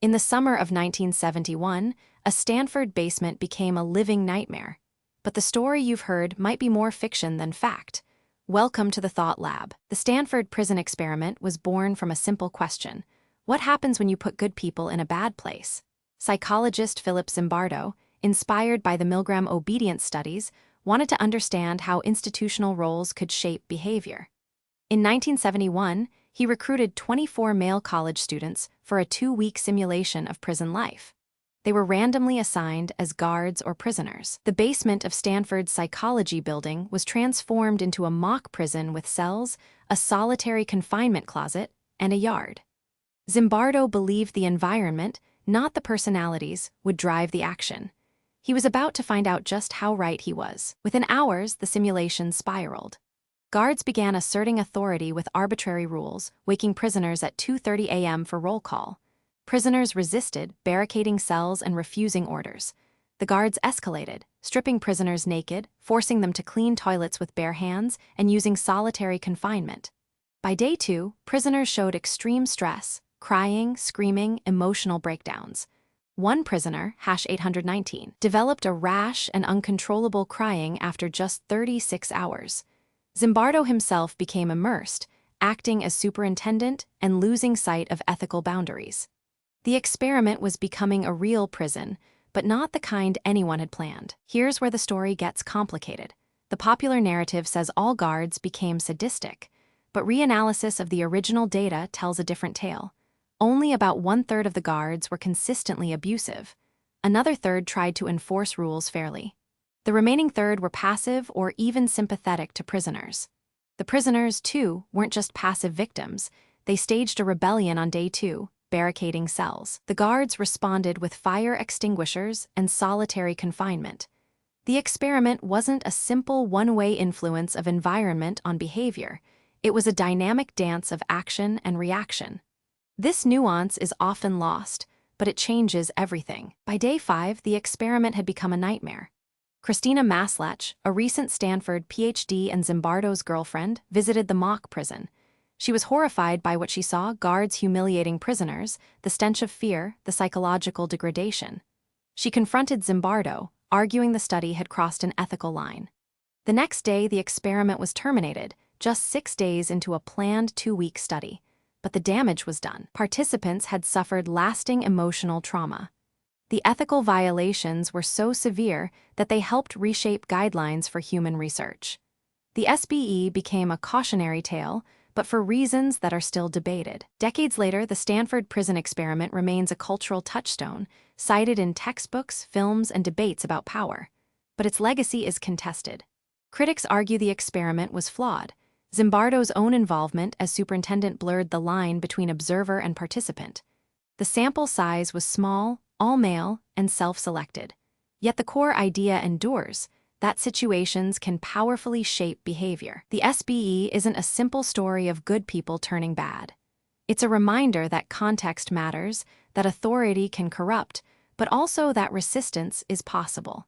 In the summer of 1971, a Stanford basement became a living nightmare. But the story you've heard might be more fiction than fact. Welcome to the Thought Lab. The Stanford Prison Experiment was born from a simple question. What happens when you put good people in a bad place? Psychologist Philip Zimbardo, inspired by the Milgram obedience studies, wanted to understand how institutional roles could shape behavior. In 1971, he recruited 24 male college students for a 2-week simulation of prison life. They were randomly assigned as guards or prisoners. The basement of Stanford's psychology building was transformed into a mock prison with cells, a solitary confinement closet, and a yard. Zimbardo believed the environment, not the personalities, would drive the action. He was about to find out just how right he was. Within hours, the simulation spiraled. Guards began asserting authority with arbitrary rules, waking prisoners at 2:30 a.m. for roll call. Prisoners resisted, barricading cells and refusing orders. The guards escalated, stripping prisoners naked, forcing them to clean toilets with bare hands, and using solitary confinement. By day 2, prisoners showed extreme stress, crying, screaming, emotional breakdowns. One prisoner, #819, developed a rash and uncontrollable crying after just 36 hours. Zimbardo himself became immersed, acting as superintendent and losing sight of ethical boundaries. The experiment was becoming a real prison, but not the kind anyone had planned. Here's where the story gets complicated. The popular narrative says all guards became sadistic, but reanalysis of the original data tells a different tale. Only about 1/3 of the guards were consistently abusive. Another third tried to enforce rules fairly. The remaining third were passive or even sympathetic to prisoners. The prisoners, too, weren't just passive victims. They staged a rebellion on day 2, barricading cells. The guards responded with fire extinguishers and solitary confinement. The experiment wasn't a simple one-way influence of environment on behavior. It was a dynamic dance of action and reaction. This nuance is often lost, but it changes everything. By day 5, the experiment had become a nightmare. Christina Maslach, a recent Stanford PhD and Zimbardo's girlfriend, visited the mock prison. She was horrified by what she saw: guards humiliating prisoners, the stench of fear, the psychological degradation. She confronted Zimbardo, arguing the study had crossed an ethical line. The next day, the experiment was terminated, just 6 days into a planned 2-week study. But the damage was done. Participants had suffered lasting emotional trauma. The ethical violations were so severe that they helped reshape guidelines for human research. The SBE became a cautionary tale, but for reasons that are still debated. Decades later, the Stanford Prison Experiment remains a cultural touchstone, cited in textbooks, films, and debates about power. But its legacy is contested. Critics argue the experiment was flawed. Zimbardo's own involvement as superintendent blurred the line between observer and participant. The sample size was small, all male, and self-selected. Yet the core idea endures, that situations can powerfully shape behavior. The SBE isn't a simple story of good people turning bad. It's a reminder that context matters, that authority can corrupt, but also that resistance is possible.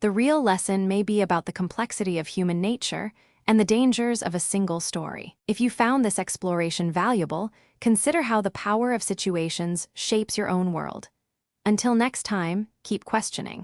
The real lesson may be about the complexity of human nature and the dangers of a single story. If you found this exploration valuable, consider how the power of situations shapes your own world. Until next time, keep questioning.